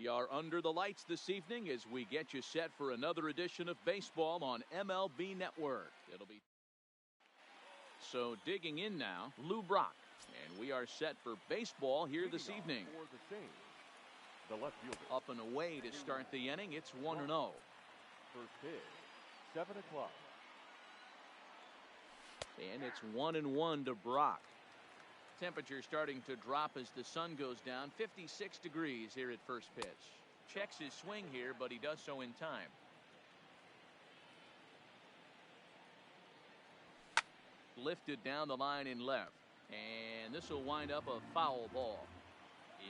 We are under the lights this evening as we get you set for another edition of baseball on MLB Network. It'll be so digging in now, Lou Brock, and we are set for baseball here this evening. The left fielder. Up and away to start the inning. It's 1-0. First pitch, 7 o'clock. And it's 1-1 to Brock. Temperature starting to drop as the sun goes down. 56 degrees here at first pitch. Checks his swing here, but he does so in time. Lifted down the line in left. And this will wind up a foul ball.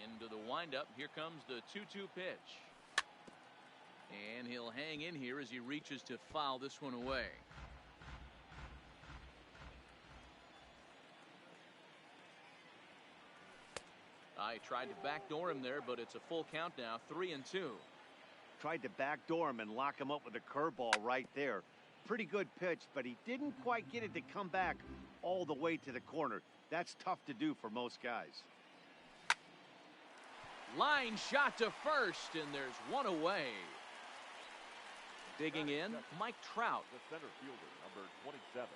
Into the windup. Here comes the 2-2 pitch. And he'll hang in here as he reaches to foul this one away. I tried to backdoor him there, but it's a full count now, 3-2. Tried to backdoor him and lock him up with a curveball right there. Pretty good pitch, but he didn't quite get it to come back all the way to the corner. That's tough to do for most guys. Line shot to first, and there's one away. Digging in, Mike Trout. The center fielder, number 27,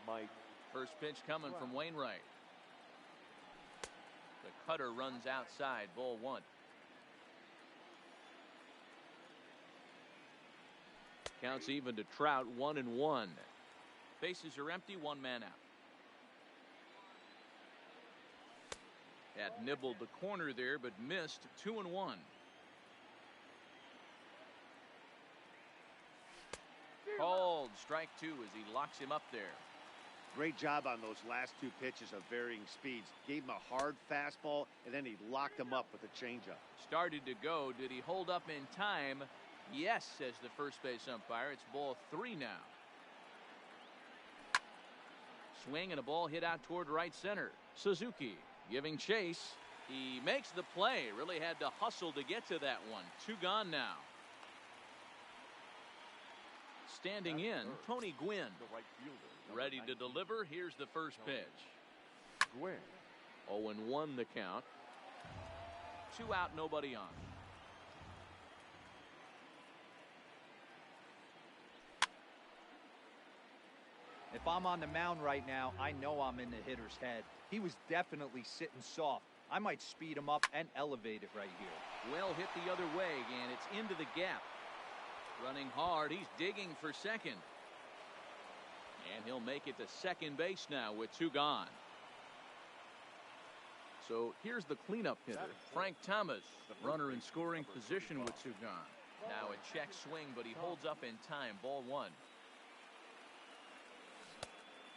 Mike. First pitch coming from Wainwright. The cutter runs outside, ball one. Counts even to Trout, 1-1. Bases are empty, one man out. That nibbled the corner there, but missed, 2-1. Called strike two as he locks him up there. Great job on those last two pitches of varying speeds. Gave him a hard fastball, and then he locked him up with a changeup. Started to go. Did he hold up in time? Yes, says the first base umpire. It's ball three now. Swing and a ball hit out toward right center. Suzuki giving chase. He makes the play. Really had to hustle to get to that one. Two gone now. Standing in, Tony Gwynn. The right fielder. Ready to deliver. Here's the first pitch. Gwynn. 0-1 the count. 2 out, nobody on. If I'm on the mound right now, I know I'm in the hitter's head. He was definitely sitting soft. I might speed him up and elevate it right here. Well hit the other way, and it's into the gap. Running hard, he's digging for second. And he'll make it to second base now with 2 gone. So here's the cleanup hitter, Frank Thomas. Runner in scoring position with 2 gone. Now a check swing, but he holds up in time. Ball one.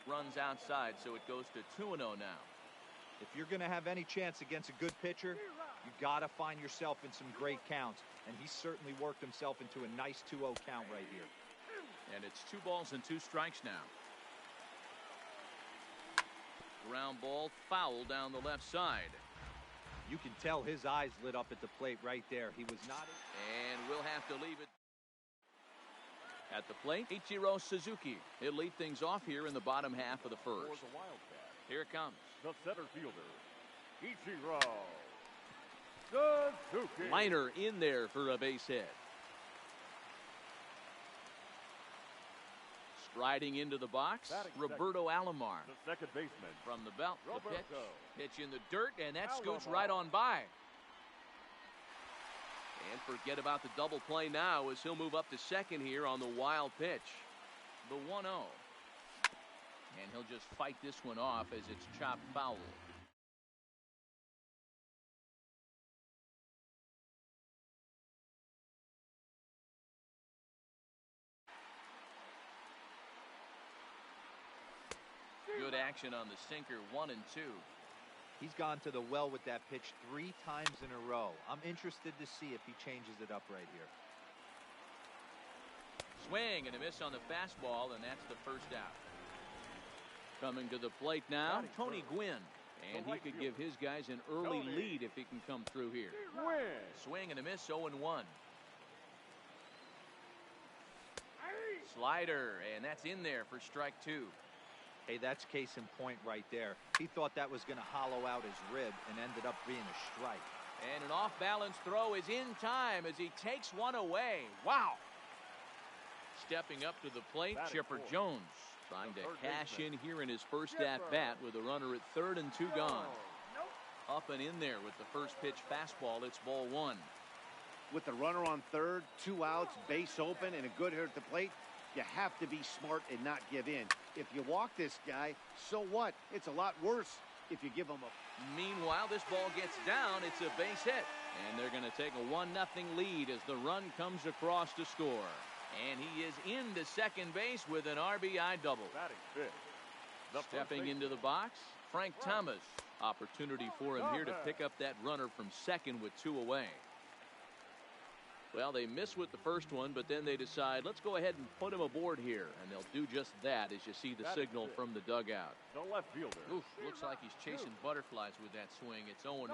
Runs outside, so it goes to 2-0 now. If you're going to have any chance against a good pitcher, you got to find yourself in some great counts. And he certainly worked himself into a nice 2-0 count right here. And it's 2 balls and 2 strikes now. Ground ball foul down the left side. You can tell his eyes lit up at the plate right there. He was not. And we'll have to leave it. At the plate, Ichiro Suzuki. He'll lead things off here in the bottom half of the first. For the Wildcat. Here it comes. The center fielder, Ichiro Suzuki. Liner in there for a base hit. Striding into the box, Roberto Alomar. The second baseman. From the belt, the pitch. Roberto. Pitch in the dirt, and that scoots Alomar. right on by. And forget about the double play now as he'll move up to second here on the wild pitch. The 1-0. And he'll just fight this one off as it's chopped foul. Good action on the sinker, 1-2. He's gone to the well with that pitch 3 times in a row. I'm interested to see if he changes it up right here. Swing and a miss on the fastball, and that's the first out. Coming to the plate now, Tony Gwynn. And he could give his guys an early lead if he can come through here. Gwynn. Swing and a miss, 0-1. Slider, and that's in there for strike 2. Hey, that's case in point right there. He thought that was going to hollow out his rib and ended up being a strike. And an off-balance throw is in time as he takes one away. Wow. Stepping up to the plate, Chipper Jones trying to cash in here in his first at-bat with a runner at third and 2 gone. Up and in there with the first pitch fastball. It's ball 1. With the runner on third, 2 outs, base open, and a good hitter at the plate, you have to be smart and not give in. If you walk this guy, so what? It's a lot worse if you give him a... Meanwhile, this ball gets down. It's a base hit. And they're going to take a 1-0 lead as the run comes across to score. And he is into second base with an RBI double. Stepping into the box, Frank Thomas. Opportunity for him here to pick up that runner from second with 2 away. Well, they miss with the first one, but then they decide, let's go ahead and put him aboard here. And they'll do just that as you see the signal from the dugout. The left fielder. Oof, looks like he's chasing butterflies with that swing. It's 0-1.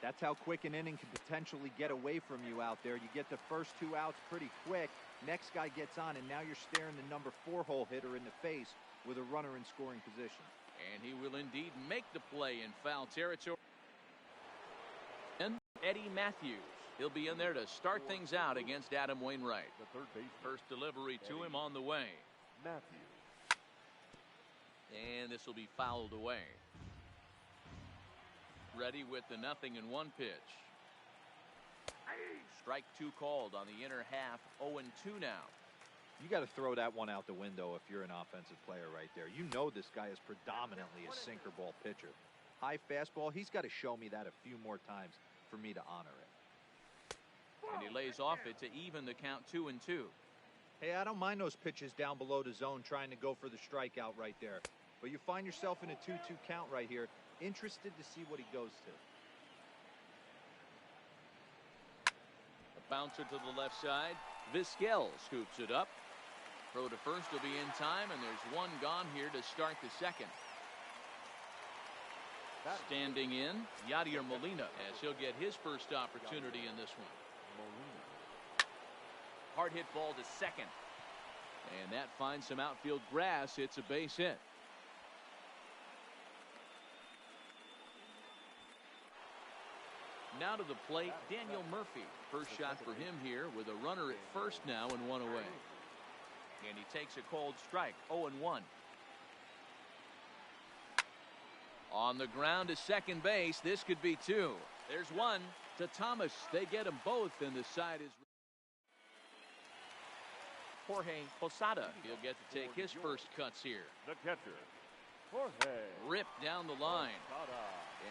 That's how quick an inning can potentially get away from you out there. You get the first 2 outs pretty quick. Next guy gets on, and now you're staring the number 4-hole hitter in the face with a runner in scoring position. And he will indeed make the play in foul territory. And Eddie Matthews. He'll be in there to start things out against Adam Wainwright. The third base. First delivery to him on the way. Matthews. And this will be fouled away. Ready with the 0-1 pitch. Strike 2 called on the inner half. 0-2 now. You got to throw that one out the window if you're an offensive player right there. You know this guy is predominantly a sinker ball pitcher. High fastball, he's got to show me that a few more times for me to honor it. And he lays off it to even the count 2-2. Hey, I don't mind those pitches down below the zone trying to go for the strikeout right there. But you find yourself in a 2-2 count right here. Interested to see what he goes to. A bouncer to the left side. Vizquel scoops it up. Throw to first will be in time, and there's one gone here to start the second. Standing in, Yadier Molina, as he'll get his first opportunity in this one. Hard hit ball to second. And that finds some outfield grass. It's a base hit. Now to the plate, Daniel Murphy. First shot for him here with a runner at first now and 1 away. And he takes a cold strike, 0-1. On the ground to second base, this could be 2. There's 1 to Thomas. They get them both, and the side is... Jorge Posada. He'll get to take his first cuts here. The catcher, Jorge. Ripped down the line.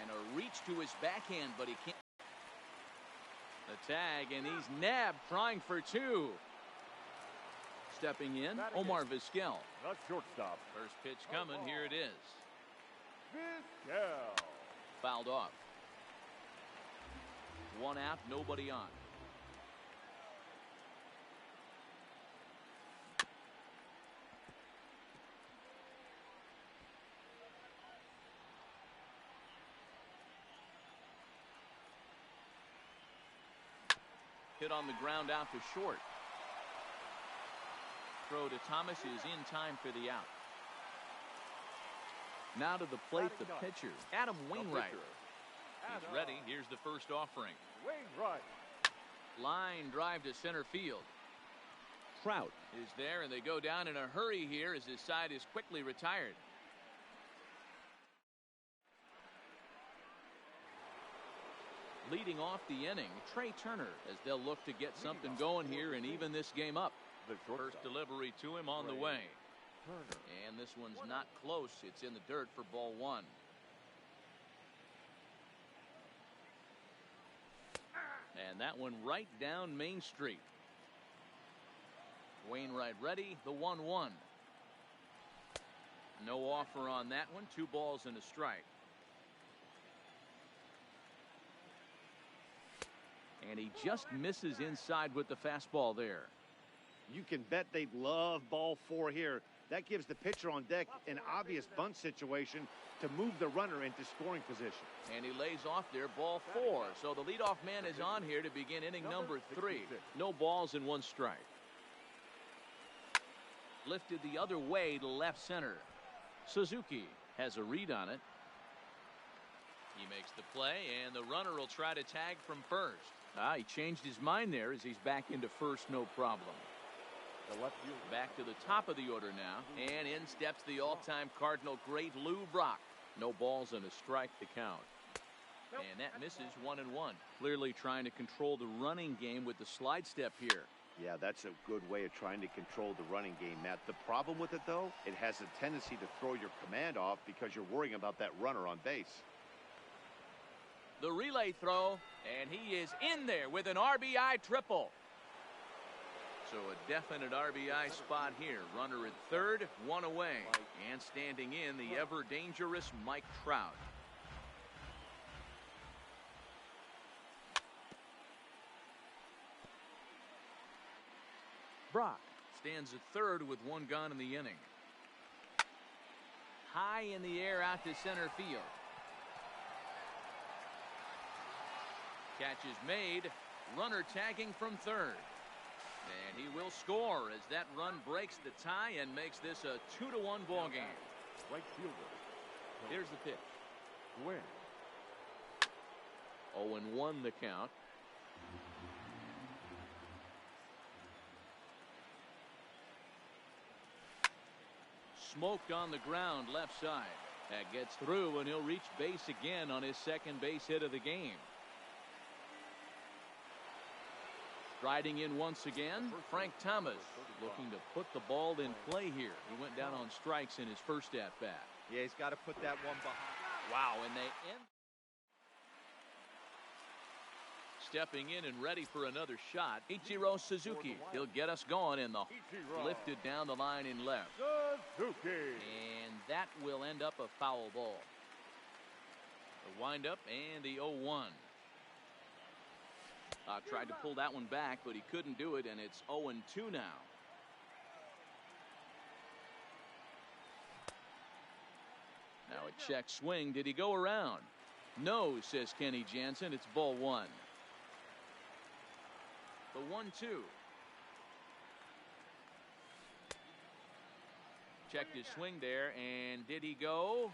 And a reach to his backhand, but he can't. The tag, and he's nabbed, trying for 2. Stepping in, Omar Vizquel. The shortstop. First pitch coming. Here it is. Vizquel. Fouled off. 1 out, nobody on. Hit on the ground out to short. Throw to Thomas is in time for the out. Now to the plate, the pitcher, Adam Wainwright. He's ready. Here's the first offering. Wainwright. Line drive to center field. Trout is there, and they go down in a hurry here as his side is quickly retired. Leading off the inning, Trey Turner, as they'll look to get something going here and even this game up. First delivery to him on the way. And this one's not close. It's in the dirt for ball 1. And that one right down Main Street. Wainwright ready, the 1-1. No offer on that one. 2 balls and a strike. And he just misses inside with the fastball there. You can bet they love ball 4 here. That gives the pitcher on deck an obvious bunt situation to move the runner into scoring position. And he lays off there, ball 4. So the leadoff man is on here to begin inning number 3. No balls and 1 strike. Lifted the other way to left center. Suzuki has a read on it. He makes the play, and the runner will try to tag from first. He changed his mind there as he's back into first, no problem. The left fielder. Back to the top of the order now, and in steps the all-time Cardinal great Lou Brock. No balls and a strike to count. And that misses 1-1. Clearly trying to control the running game with the slide step here. Yeah, that's a good way of trying to control the running game, Matt. The problem with it, though, it has a tendency to throw your command off because you're worrying about that runner on base. The relay throw, and he is in there with an RBI triple. So a definite RBI spot here. Runner at third, one away. And standing in, the ever-dangerous Mike Trout. Brock stands at third with one gone in the inning. High in the air out to center field. Catch is made. Runner tagging from third. And he will score as that run breaks the tie and makes this a 2-1 ball game. Right fielder. Here's the pitch. Win. 0-1 the count. Smoked on the ground left side. That gets through, and he'll reach base again on his second base hit of the game. Striding in once again, Frank Thomas looking to put the ball in play here. He went down on strikes in his first at-bat. Yeah, he's got to put that one behind. Wow, and they end. Stepping in and ready for another shot, Ichiro Suzuki. He'll get us going in the lifted down the line in left. Suzuki. And that will end up a foul ball. The windup and the 0-1. Tried to pull that one back, but he couldn't do it, and it's 0-2 now. Now a check swing. Did he go around? No, says Kenny Jansen. It's ball one. The 1-2. Checked his swing there, and did he go?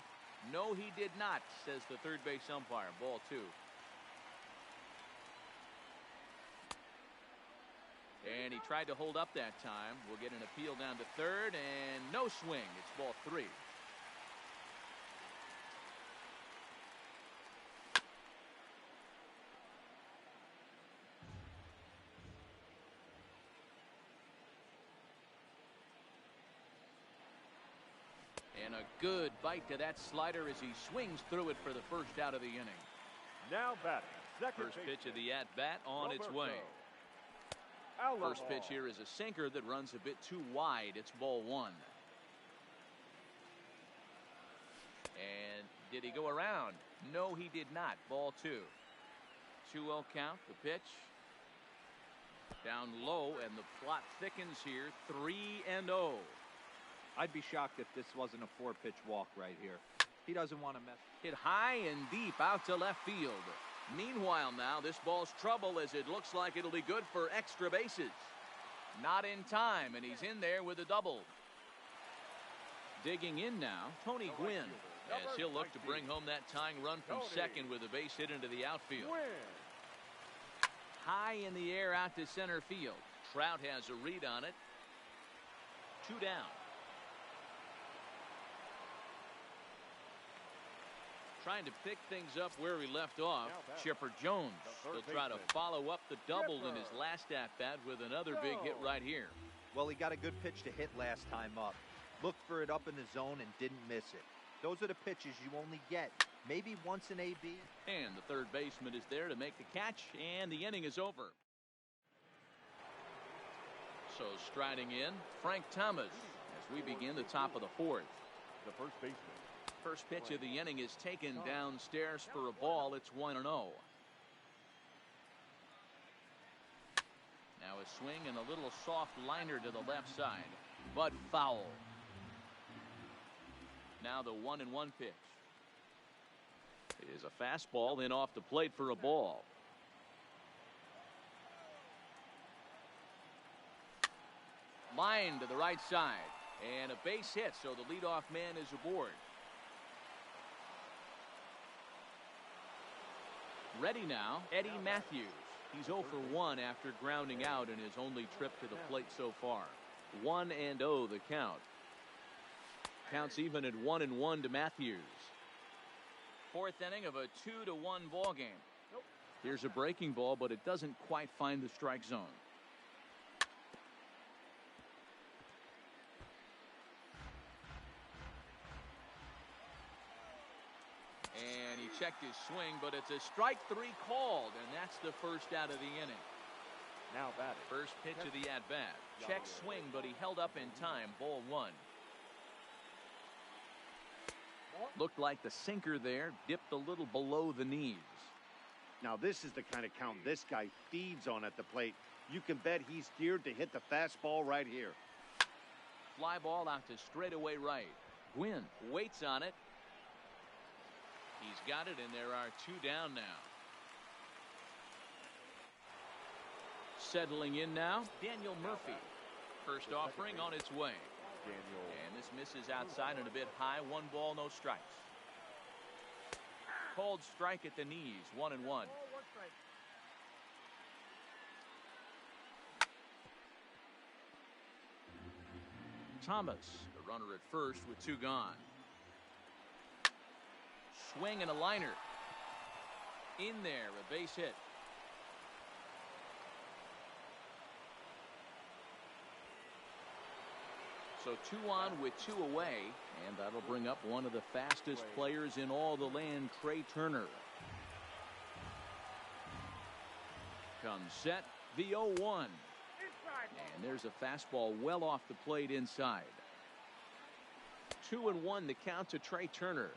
No, he did not, says the third base umpire. Ball two. And he tried to hold up that time. We'll get an appeal down to third, and no swing. It's ball three. And a good bite to that slider as he swings through it for the first out of the inning. Now batting. Second First pitch of the at-bat on its way. First pitch here is a sinker that runs a bit too wide. It's ball one. And did he go around? No, he did not. Ball two. 2-0 count. The pitch. Down low, and the plot thickens here. 3-0. I'd be shocked if this wasn't a four-pitch walk right here. He doesn't want to mess. Hit high and deep out to left field. Meanwhile now, this ball's trouble as it looks like it'll be good for extra bases. Not in time, and he's in there with a double. Digging in now, Tony Gwynn, as he'll look to bring home that tying run from second with a base hit into the outfield. High in the air out to center field. Trout has a read on it. 2 down. Trying to pick things up where we left off. Chipper Jones will try to follow up the double in his last at-bat with another big hit right here. Well, he got a good pitch to hit last time up. Looked for it up in the zone and didn't miss it. Those are the pitches you only get maybe once in AB. And the third baseman is there to make the catch, and the inning is over. So striding in, Frank Thomas as we begin the top of the fourth. The first baseman. First pitch of the inning is taken downstairs for a ball. It's 1-0. Now a swing and a little soft liner to the left side, but foul. Now the 1-1 pitch. It is a fastball in off the plate for a ball. Line to the right side, and a base hit, so the leadoff man is aboard. Ready now, Eddie Matthews. He's 0 for 1 after grounding out in his only trip to the plate so far. 1-0 the count. Counts even at 1-1 to Matthews. Fourth inning of a 2-1 ball game. Here's a breaking ball, but it doesn't quite find the strike zone. And he checked his swing, but it's a strike 3 called, and that's the first out of the inning. Now batting. First pitch of the at-bat. Check swing, but he held up in time. Ball 1. Looked like the sinker there dipped a little below the knees. Now this is the kind of count this guy feeds on at the plate. You can bet he's geared to hit the fastball right here. Fly ball out to straightaway right. Gwynn waits on it. He's got it, and there are 2 down now. Settling in now, Daniel Murphy. First offering on its way. And this misses outside and a bit high. 1 ball, no strikes. Called strike at the knees. 1-1. Thomas, the runner at first with 2 gone. Swing and a liner. In there, a base hit. So 2 on with 2 away, and that'll bring up one of the fastest players in all the land, Trey Turner. Comes set, the 0-1. And there's a fastball well off the plate inside. 2-1 the count to Trey Turner.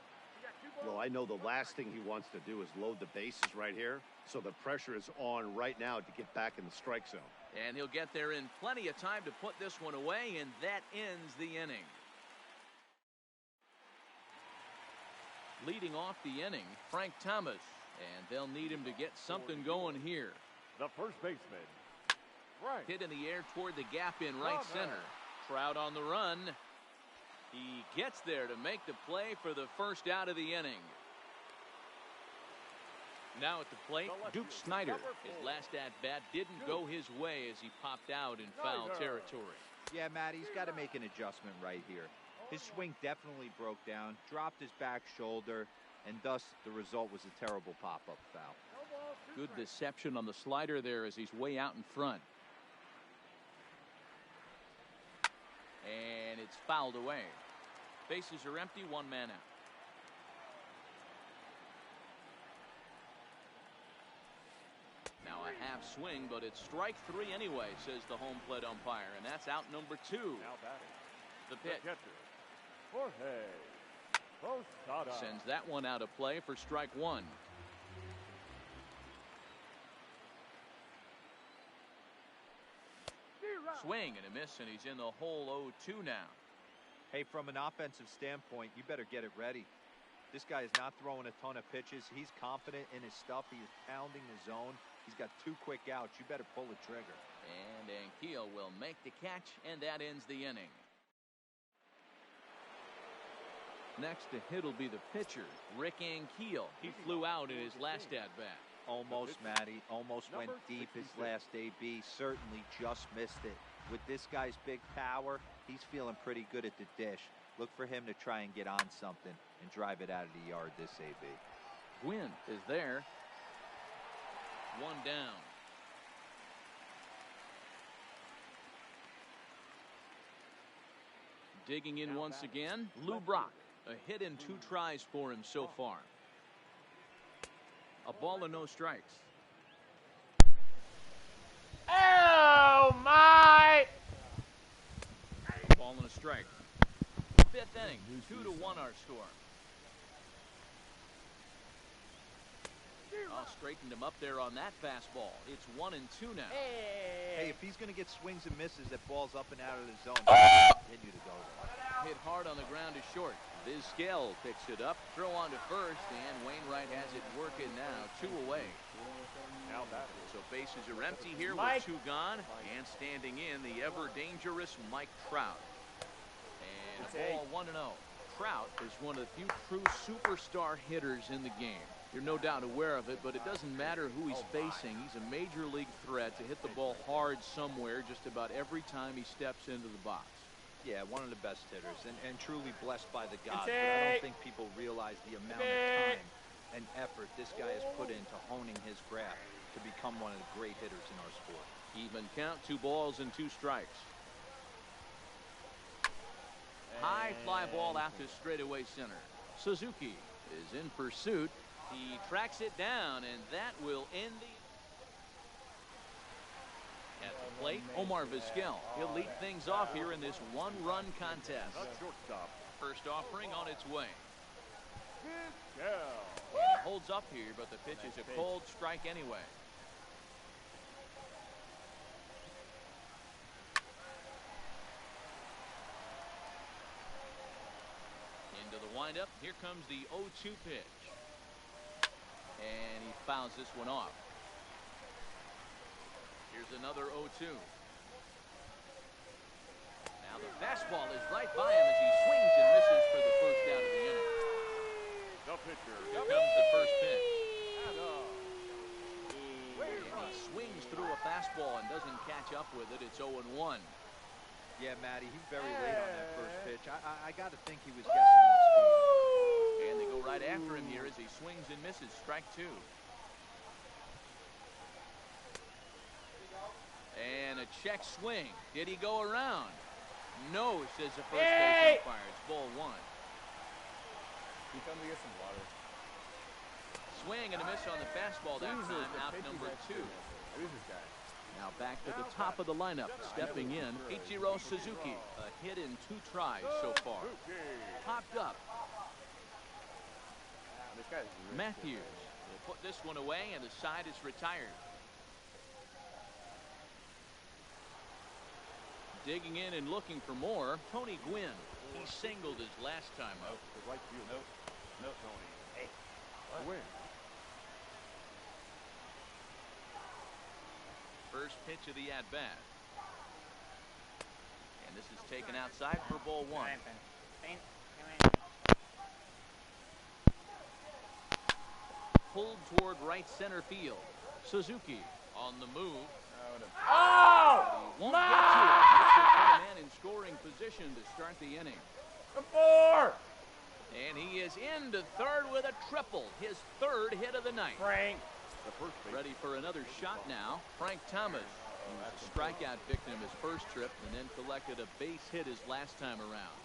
Well, I know the last thing he wants to do is load the bases right here, so the pressure is on right now to get back in the strike zone. And he'll get there in plenty of time to put this one away, and that ends the inning. Leading off the inning, Frank Thomas, and they'll need him to get something going here. The first baseman, Frank. Hit in the air toward the gap in right center. Trout on the run. He gets there to make the play for the first out of the inning. Now at the plate, Duke Snider. His last at-bat didn't go his way as he popped out in foul territory. Yeah, Matt, he's got to make an adjustment right here. His swing definitely broke down, dropped his back shoulder, and thus the result was a terrible pop-up foul. Good deception on the slider there as he's way out in front. And it's fouled away. Bases are empty, 1 man out. Now a half swing, but it's strike 3 anyway, says the home plate umpire, and that's out number 2. Now batting. The pitch. Jorge Posada. Sends that one out of play for strike 1. Swing and a miss, and he's in the hole 0-2 now. Hey, from an offensive standpoint, you better get it ready. This guy is not throwing a ton of pitches. He's confident in his stuff. He is pounding the zone. He's got 2 quick outs. You better pull the trigger. And Ankiel will make the catch, and that ends the inning. Next to hit will be the pitcher, Rick Ankiel. He flew out in his last at-bat. Almost, Matty. Almost went deep his last AB. Certainly just missed it. With this guy's big power, he's feeling pretty good at the dish. Look for him to try and get on something and drive it out of the yard this AB. Gwynn is there. 1 down. Digging in once again, Lou Brock. A hit in 2 tries for him so far. A ball and no strikes. Oh, my! Ball and a strike. 5th inning, 2-1 our score. Oh, straightened him up there on that fastball. It's 1-2 now. Hey, if he's going to get swings and misses that balls up and out of the zone, continue to go. Hit hard on the ground to short. Vizquel picks it up. Throw on to first, and Wainwright has it working now. 2 away. Now batting. So bases are empty here Mike. with 2 gone. And standing in, the ever-dangerous Mike Trout. And a ball 1-0. Trout is one of the few true superstar hitters in the game. You're no doubt aware of it, but it doesn't matter who he's facing. He's a major league threat to hit the ball hard somewhere just about every time he steps into the box. Yeah, one of the best hitters, and truly blessed by the gods. But I don't think people realize the amount of time and effort this guy has put into honing his craft to become one of the great hitters in our sport. Even count, 2 balls and 2 strikes. High fly ball out to straightaway center. Suzuki is in pursuit. He tracks it down, and that will end the... At the plate, Omar Vizquel. He'll lead things off here in this 1-run contest. First offering on its way. And he holds up here, but the pitch is a cold strike anyway. Into the windup. Here comes the 0-2 pitch. And he fouls this one off. Here's another 0-2. Now the fastball is right by him as he swings and misses for the first out of the inning. Here comes the first pitch. And he swings through a fastball and doesn't catch up with it. It's 0-1. Yeah, Matty, he's very late on that first pitch. I got to think he was guessing off speed. And they go right after him here as he swings and misses. Strike 2. And a check swing. Did he go around? No, says the first base umpire. It's ball 1. You come to get some water. Swing and a miss on the fastball that time. Out number 2. Who's this guy? Now back to the top of the lineup. Stepping in, Ichiro Suzuki. A hit in 2 tries so far. Popped up. This guy's Matthews will put this one away, and the side is retired. Digging in and looking for more, Tony Gwynn. He singled his last time up. right field. No, Tony. Hey, win. First pitch of the at-bat. And this is taken outside for ball 1. Pulled toward right center field. Suzuki on the move. Oh! Won't get to it. This will put a man in scoring position to start the inning. 4! And he is into third with a triple. His 3rd hit of the night. Frank. Ready for another shot now. Frank Thomas. He was a strikeout victim his first trip and then collected a base hit his last time around.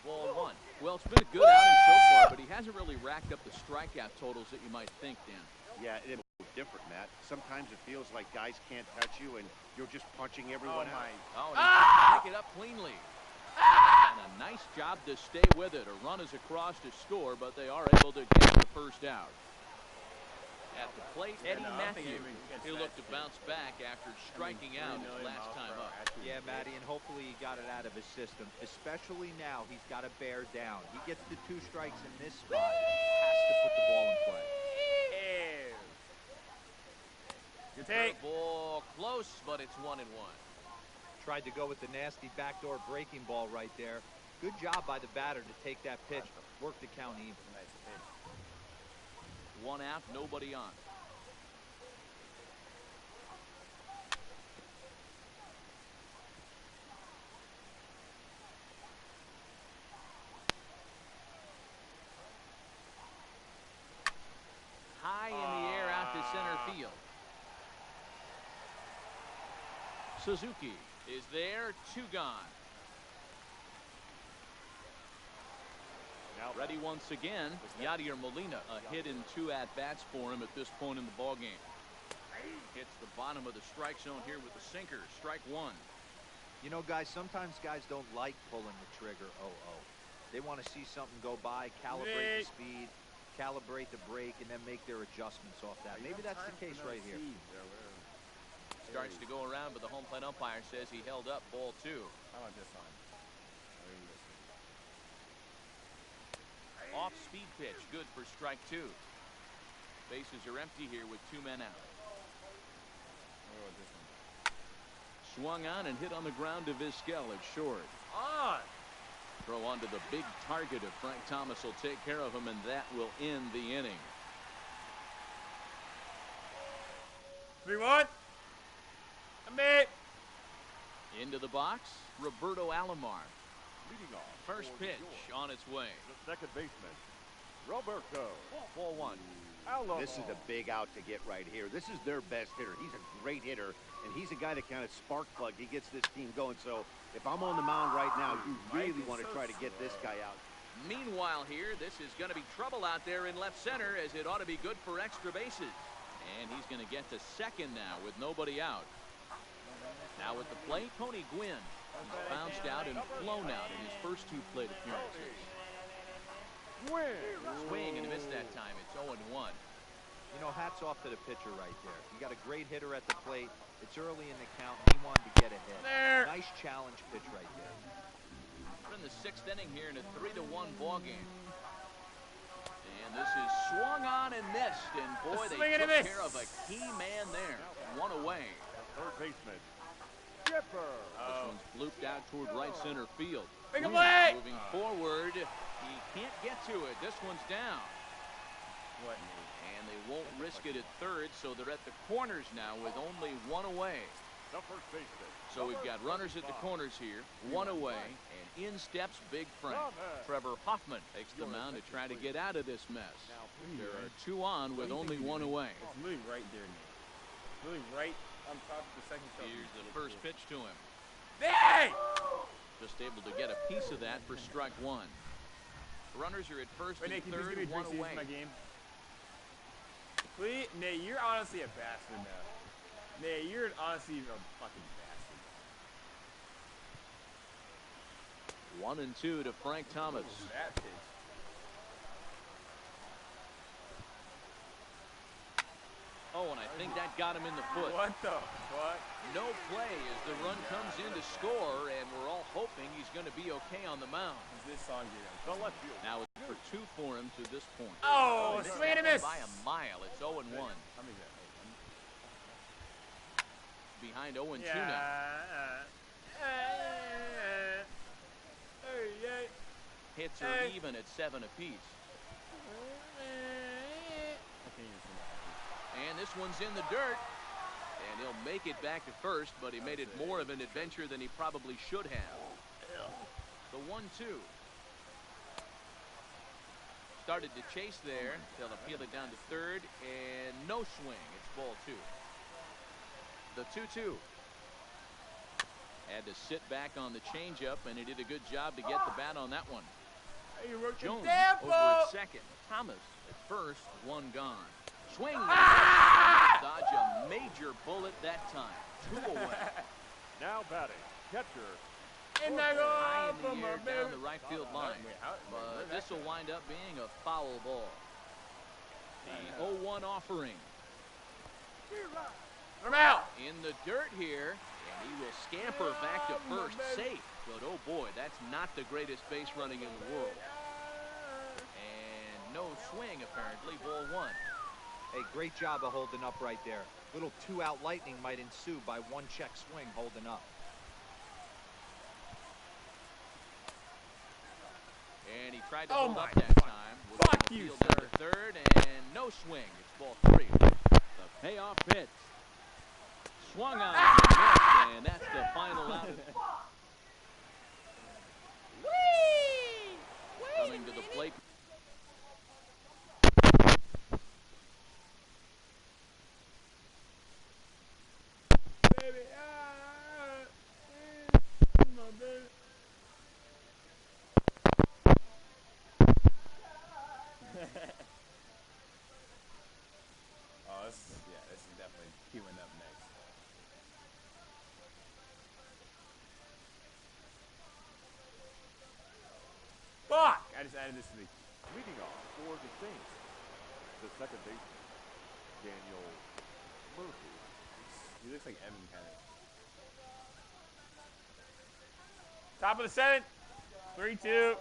Ball 1. Well, it's been a good outing so far, but he hasn't really racked up the strikeout totals that you might think, Dan. Yeah, it's different, Matt. Sometimes it feels like guys can't touch you and you're just punching everyone out. Oh, and he can pick it up cleanly. And a nice job to stay with it. A run is across to score, but they are able to get the first out. At the plate, Eddie Matthews. He'll look to bounce back after striking out his last time up. Yeah, Matty, and hopefully he got it out of his system. Especially now, he's got to bear down. He gets the 2 strikes in this spot. Has to put the ball in play. Good take. Ball close, but it's 1-1. Tried to go with the nasty backdoor breaking ball right there. Good job by the batter to take that pitch, work the count even. 1 out, nobody on. High in the air out to center field. Suzuki is there, 2 gone. Ready once again, Yadier Molina. A hit in 2 at-bats for him at this point in the ballgame. Hits the bottom of the strike zone here with the sinker. Strike 1. You know, guys, sometimes guys don't like pulling the trigger 0-0. They want to see something go by, calibrate the speed, calibrate the break, and then make their adjustments off that. Maybe that's the case right here. Starts to go around, but the home plate umpire says he held up ball 2. How about this one? Off speed pitch, good for strike 2. Bases are empty here with 2 men out. Swung on and hit on the ground to Vizquel at short. On. Throw onto the big target of Frank Thomas will take care of him, and that will end the inning. 3-1. Me. Into the box, Roberto Alomar. Leading off. First for New pitch York, on its way. the second baseman, Roberto. Ball one. Alomar. This is a big out to get right here. This is their best hitter. He's a great hitter, and he's a guy that kind of spark plug. He gets this team going. So if I'm on the mound right now, you really want to try to get this guy out. Meanwhile here, this is going to be trouble out there in left center, as it ought to be good for extra bases. And he's going to get to second now with nobody out. Now at the plate, Tony Gwynn. He's bounced out and flown out in his first 2 plate appearances. Swing and a miss that time. It's 0-1. You know, hats off to the pitcher right there. You got a great hitter at the plate. It's early in the count. He wanted to get ahead. There. Nice challenge pitch right there. We're in the 6th inning here in a 3-1 ball game. And this is swung on and missed. And boy, they swing and a took miss. care of a key man there. 1 away. Third baseman, Gipper. This one's blooped out toward right center field. Make a play. Moving forward. He can't get to it. This one's down. What? And they won't risk it at third, so they're at the corners now with only 1 away. The first baseman. So we've got runners at the corners here, 1 away, and in steps Big Frank. Trevor Hoffman takes the mound to try to get out of this mess. There are 2 on with only 1 away. It's moving right there, Nate. Moving right on top of the second shelf. Here's the first pitch to him. Hey! Just able to get a piece of that for strike 1. Runners are at first Wait, and Nate, can you third, please give me a 1 drink so you away. use my game? Please? Nate, you're honestly a bastard now. Nate, you're honestly a fucking bastard. 1 and 2 to Frank Thomas. That pitch. Oh, and I think that got him in the foot. What the fuck? No play as the run comes in to score, and we're all hoping he's going to be okay on the mound. Is this song getting? The left field. Now it's for 2 for him to this point. Oh, This swing and a is miss. by a mile. It's 0-1. How many is that? Behind 0-2 Yeah. now. Hey, yeah. Hits are Hey. even at 7 apiece. And this one's in the dirt. And he'll make it back to first, but he made it more of an adventure than he probably should have. The 1-2. Started to chase there. They'll appeal it down to third, and no swing. It's ball 2. The 2-2. Had to sit back on the changeup, and he did a good job to get the bat on that one. Hey, you worked Jones your damn over ball. at second. Thomas at first, 1 gone. Swing. Dodge a major bullet that time. 2 away. Now batting, catcher. And I High go in the air down the right field line. Wait, how- But this will wind up being a foul ball. The 0-1 offering. I'm out. In the dirt here, and he will scamper back to first, safe. But oh boy, that's not the greatest base running in the world. And no swing apparently, ball 1. Hey, great job of holding up right there. Little 2-out lightning might ensue by 1 check swing holding up. And he tried to Oh hold my up that time. With fuck the you, field down sir. to third, and no swing. It's ball 3. The payoff pitch. Swung on and missed, and that's the final out. Coming to the plate. Baby, my baby. Oh, this is definitely queuing up next. Fuck! I just added this to the. Leading off for the Saints, the second baseman, Daniel Murphy. He looks like Evan kind of. Top of the 7th. 3-2.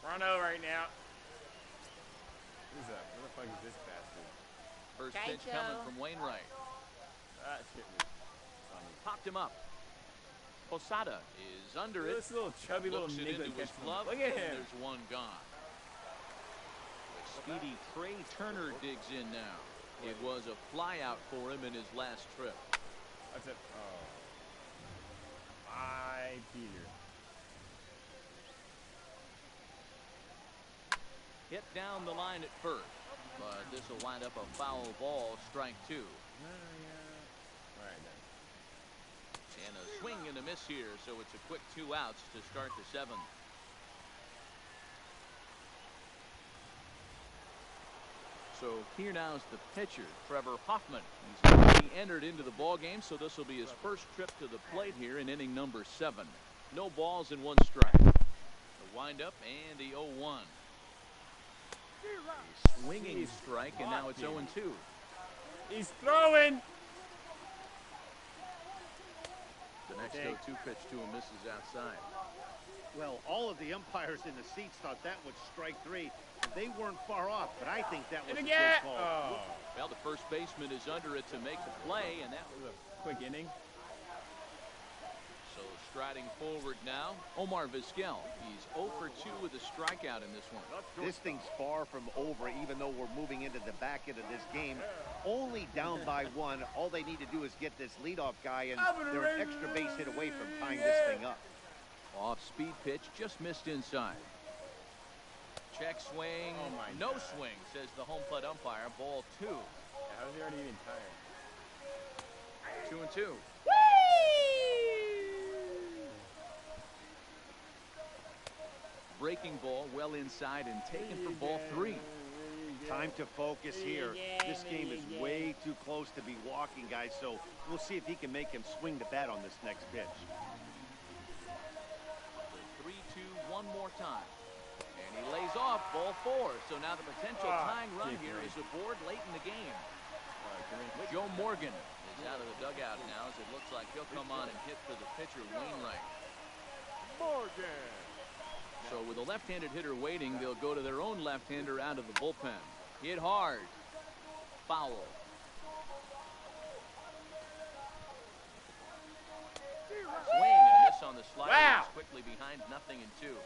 Toronto right now. Who's up? Where the fuck is this bastard? First pitch coming from Wainwright. That shit was funny. Popped him up. Posada is under Look at it. this little chubby little Looks it nigga into his catching. glove. Look at and him. There's 1 gone. The speedy Trey Turner digs in now. It was a flyout for him in his last trip. That's it. Oh. My Peter. Hit down the line at first, but this will wind up a foul ball, strike 2. All right, then. And a swing and a miss here, so it's a quick 2 outs to start the 7th. So here now is the pitcher, Trevor Hoffman. He's already entered into the ball game, so this will be his first trip to the plate here in inning number 7. No balls and 1 strike. The windup and the 0-1. Swinging strike, and now it's 0-2. He's throwing. The next 0-2 pitch to him misses outside. Well, all of the umpires in the seats thought that was strike 3. They weren't far off, but I think that was a good call. Oh. Well, the first baseman is under it to make the play, and that was a quick inning. So striding forward now, Omar Vizquel. He's 0 for 2 with a strikeout in this one. This thing's far from over, even though we're moving into the back end of this game. Only down by 1. All they need to do is get this leadoff guy, and they're an extra base hit away from tying this thing up. Off-speed pitch, just missed inside. Check swing, no swing, says the home plate umpire. Ball 2. Yeah, how is he already even tired? 2-2. Breaking ball well inside and taken for ball 3. Time to focus here. This game is way too close to be walking, guys, so we'll see if he can make him swing the bat on this next pitch. 3-2 one more time. And he lays off ball 4. So now the potential tying run here is aboard late in the game. Joe Morgan is out of the dugout now as it looks like he'll come on and hit for the pitcher, Wainwright. Morgan. So with a left-handed hitter waiting, they'll go to their own left-hander out of the bullpen. Hit hard. Foul. Swing and a miss on the slider. Wow. He's quickly behind 0-2.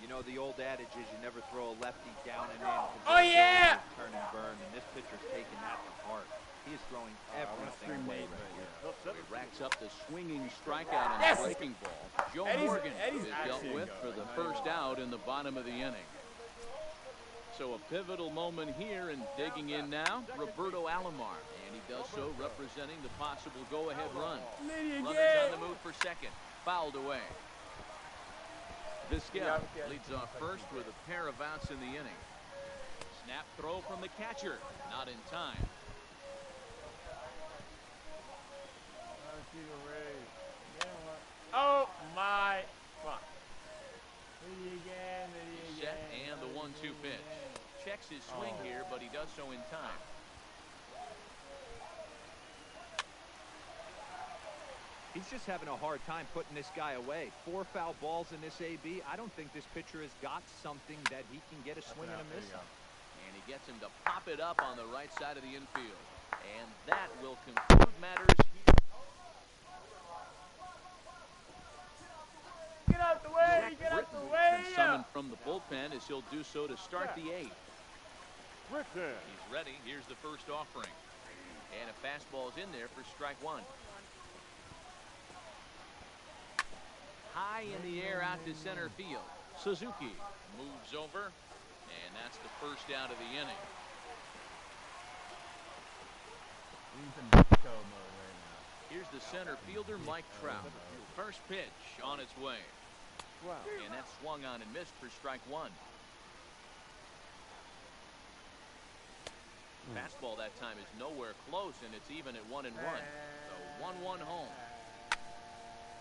You know, the old adage is you never throw a lefty down and in. Oh, yeah! Turn and burn, and this pitcher's taking that to heart. He is throwing everything away right here. He racks up the swinging strikeout on the breaking ball. Joe Morgan is dealt with for the first out in the bottom of the inning. So a pivotal moment here, and digging in now, Roberto Alomar. And he does so representing the possible go-ahead run. Runners on the move for second. Fouled away. Vizquel leads off first with a pair of outs in the inning. Snap throw from the catcher. Not in time. Oh my fuck. Set and the 1-2 pitch. Checks his swing here, but he does so in time. He's just having a hard time putting this guy away. 4 foul balls in this AB. I don't think this pitcher has got something that he can get a swing and a miss on. And he gets him to pop it up on the right side of the infield. And that will conclude matters here. Get out the way! Get out the way! Been summoned from the bullpen as he'll do so to start the 8th. Britton. He's ready. Here's the first offering. And a fastball's in there for strike 1. High in the air out to center field. Suzuki moves over, and that's the first out of the inning. He's in Mexico mode right now. Here's the center fielder, Mike Trout. First pitch on its way. And that's swung on and missed for strike 1. Fastball that time is nowhere close, and it's even at 1-1. So 1-1 home.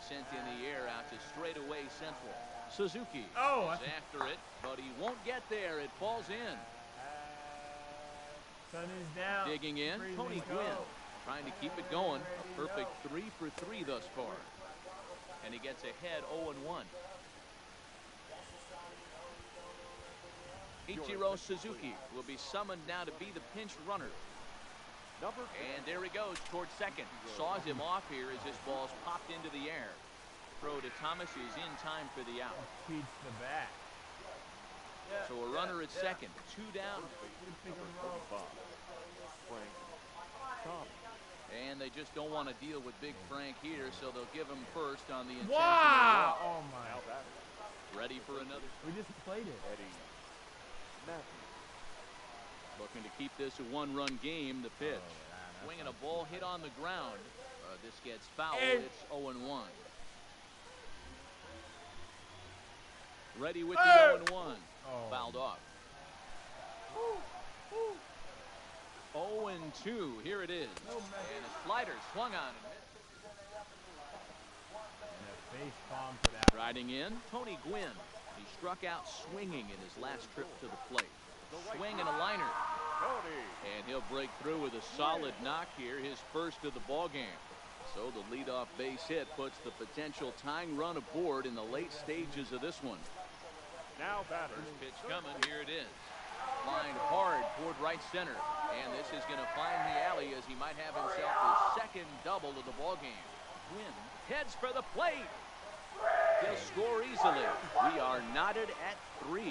Sent in the air out to straightaway central. Suzuki is after it, but he won't get there. It falls in. Sun is down. Digging in, Tony Gwynn trying to keep it going. A perfect 3 for 3 thus far. And he gets ahead 0-1. Ichiro Suzuki will be summoned now to be the pinch runner. And there he goes towards second. Saws him off here as this ball's popped into the air. Throw to Thomas is in time for the out. Beats the bat. So a runner at second. 2 down. Frank Thomas. And they just don't want to deal with Big Frank here, so they'll give him first on the intentional Wow! walk. Oh my. Now batter, Ready for another. We just played it. Eddie Matthews. Looking to keep this a one-run game. The pitch. Oh, Swinging a ball hit on the ground. This gets foul. And- It's 0-1. Ready with the 0-1. Oh. Fouled off. 0-2. Here it is. And a slider swung on and missed. And a face palm for that. Riding in, Tony Gwynn. He struck out swinging in his last trip to the plate. Swing and a liner. Tony. And he'll break through with a solid knock here, his first of the ball game. So the leadoff base hit puts the potential tying run aboard in the late stages of this one. Now batter. First pitch coming, here it is. Lined hard toward right center. And this is going to find the alley as he might have himself his second double of the ball game. Gwynn heads for the plate. He'll score easily. We are knotted at 3.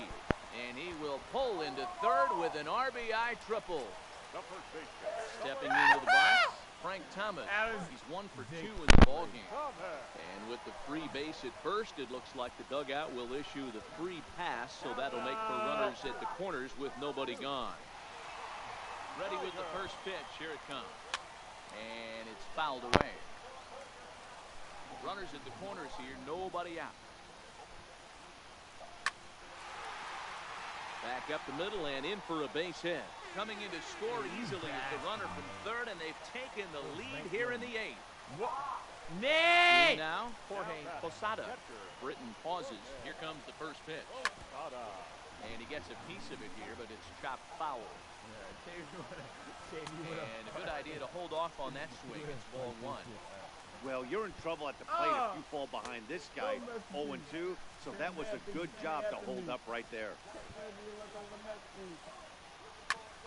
And he will pull into third with an RBI triple. The first baseman. Stepping into the box, Frank Thomas. That was He's 1 for 2 in the ball game. Thomas. And with the free base at first, it looks like the dugout will issue the free pass, so that'll make for runners at the corners with nobody gone. Ready with the first pitch. Here it comes. And it's fouled away. Runners at the corners here, nobody out. Back up the middle and in for a base hit. Coming in to score easily is the runner from third, and they've taken the lead here in the 8th. What? And Nay! now, Jorge Posada. Britton pauses. Here comes the first pitch. Posada. And he gets a piece of it here, but it's chopped foul. And a good idea to hold off on that swing. It's ball 1. Well, you're in trouble at the plate if you fall behind this guy 0-2, so that was a good job to hold up right there.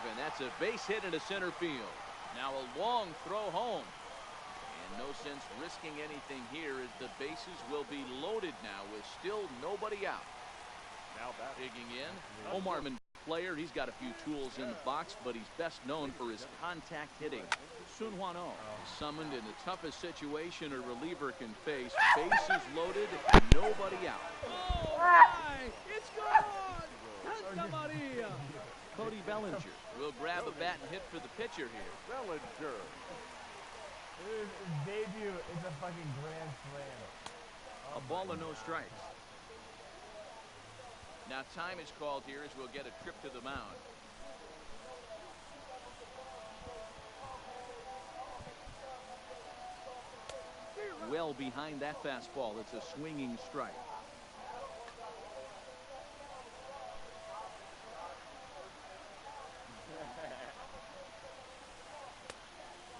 And that's a base hit into center field. Now a long throw home. And no sense risking anything here as the bases will be loaded now with still nobody out. Now batter. Digging in, Omar player. He's got a few tools in the box, but he's best known for his contact hitting. Sun Hwan-Oh summoned in the toughest situation a reliever can face. Bases loaded, nobody out. Oh, my! It's gone! Santa Maria! Cody Bellinger will grab a bat and hit for the pitcher here. Bellinger. His debut is a fucking grand slam. A ball and no strikes. Now time is called here as we'll get a trip to the mound. Well behind that fastball. It's a swinging strike.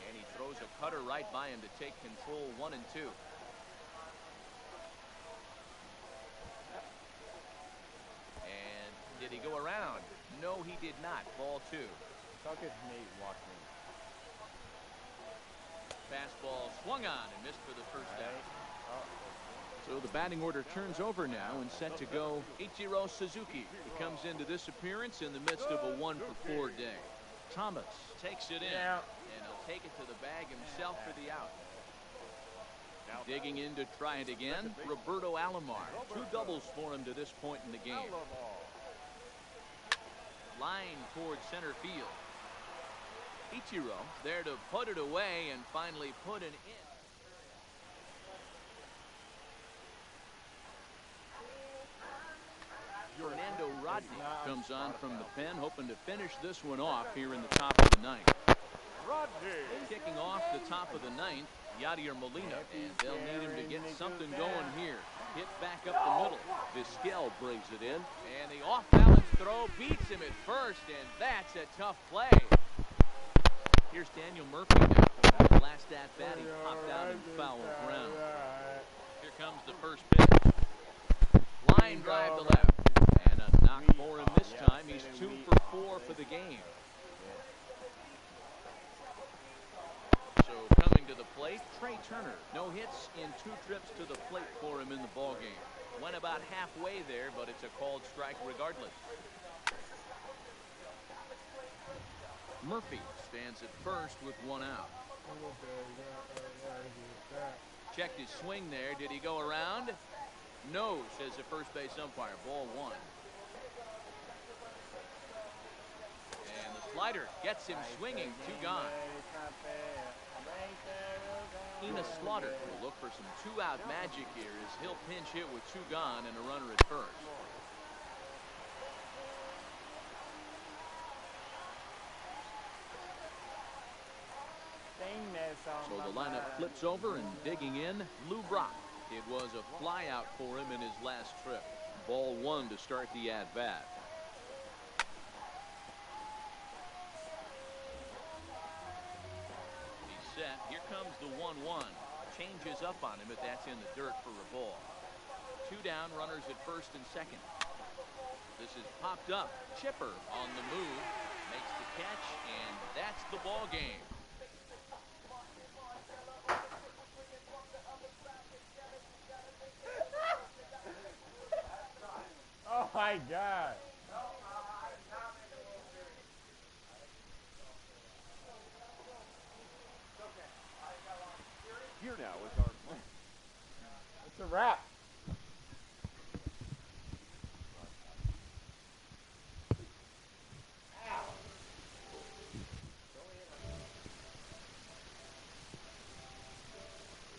And he throws a cutter right by him to take control 1-2. And did he go around? No, he did not. Ball 2. Tuckett's Nate Watson. Fastball swung on and missed for the first out. So the batting order turns over now and set to go Ichiro Suzuki. He comes into this appearance in the midst of a 1-for-4 day. Thomas takes it in, and he'll take it to the bag himself for the out. Digging in to try it again, Roberto Alomar. 2 doubles for him to this point in the game. Line towards center field. Ichiro there to put it away and finally put it in. Fernando Rodney comes on from the pen, hoping to finish this one off here in the top of the 9th. Rodney. Kicking off the top of the 9th, Yadier Molina, and they'll need him to get something going here. Hit back up the middle. Vizquel brings it in, and the off-balance throw beats him at first, and that's a tough play. Here's Daniel Murphy now. The last at-bat, he popped out in foul ground. Here comes the first pitch. Line drive to left. And a knock for him this time. He's 2 for 4 for the game. So coming to the plate, Trey Turner. No hits in 2 trips to the plate for him in the ballgame. Went about halfway there, but it's a called strike regardless. Murphy stands at first with one out. Checked his swing there. Did he go around? No, says the first base umpire. Ball one. And the slider gets him swinging. Two gone. Enos Slaughter will look for some two-out magic here as he'll pinch hit with two gone and a runner at first. So the lineup flips over, and digging in, Lou Brock. It was a flyout for him in his last trip. Ball one to start the at-bat. He's set. Here comes the 1-1. Changes up on him, but that's in the dirt for a ball. Two down, runners at first and second. This is popped up. Chipper on the move. Makes the catch, and that's the ball game. Oh my God. Here now is our It's a wrap.